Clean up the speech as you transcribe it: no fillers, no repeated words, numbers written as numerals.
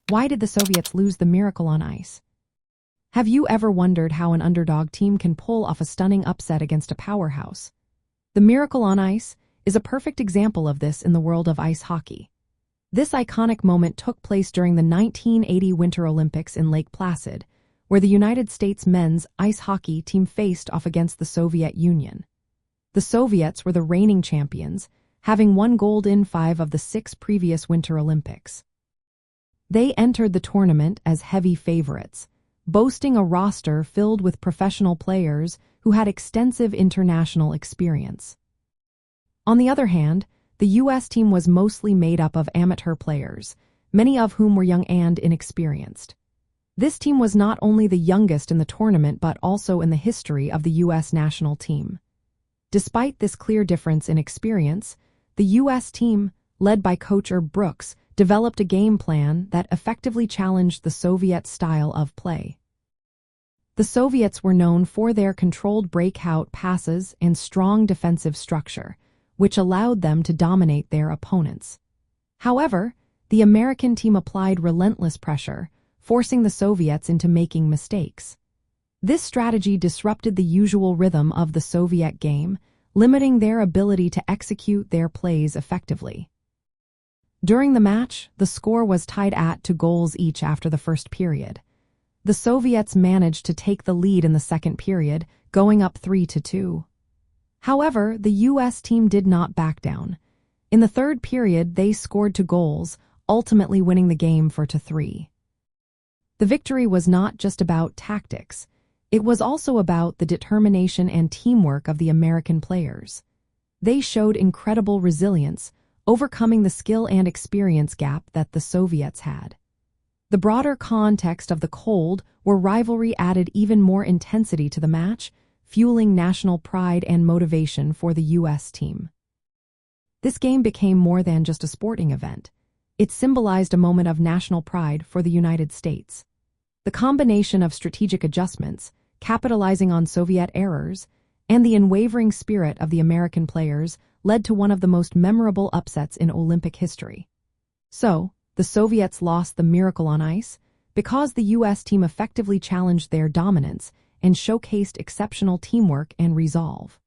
Why did the Soviets lose the miracle on ice? Have you ever wondered how an underdog team can pull off a stunning upset against a powerhouse? The miracle on ice is a perfect example of this in the world of ice hockey. This iconic moment took place during the 1980 Winter Olympics in Lake Placid, where the United States men's ice hockey team faced off against the Soviet Union. The Soviets were the reigning champions, having won gold in 5 of the 6 previous Winter Olympics. They entered the tournament as heavy favorites, boasting a roster filled with professional players who had extensive international experience. On the other hand, the U.S. team was mostly made up of amateur players, many of whom were young and inexperienced. This team was not only the youngest in the tournament but also in the history of the U.S. national team. Despite this clear difference in experience, the U.S. team, led by coach Herb Brooks, developed a game plan that effectively challenged the Soviet style of play. The Soviets were known for their controlled breakout passes and strong defensive structure, which allowed them to dominate their opponents. However, the American team applied relentless pressure, forcing the Soviets into making mistakes. This strategy disrupted the usual rhythm of the Soviet game, limiting their ability to execute their plays effectively. During the match, the score was tied at 2 goals each after the first period. The Soviets managed to take the lead in the second period, going up 3-2. However, the U.S. team did not back down. In the third period, they scored 2 goals, ultimately winning the game 4-3. The victory was not just about tactics. It was also about the determination and teamwork of the American players. They showed incredible resilience, overcoming the skill and experience gap that the Soviets had. The broader context of the Cold War rivalry added even more intensity to the match, fueling national pride and motivation for the U.S. team. This game became more than just a sporting event. It symbolized a moment of national pride for the United States. The combination of strategic adjustments, capitalizing on Soviet errors, and the unwavering spirit of the American players led to one of the most memorable upsets in Olympic history. So, the Soviets lost the miracle on ice because the U.S. team effectively challenged their dominance and showcased exceptional teamwork and resolve.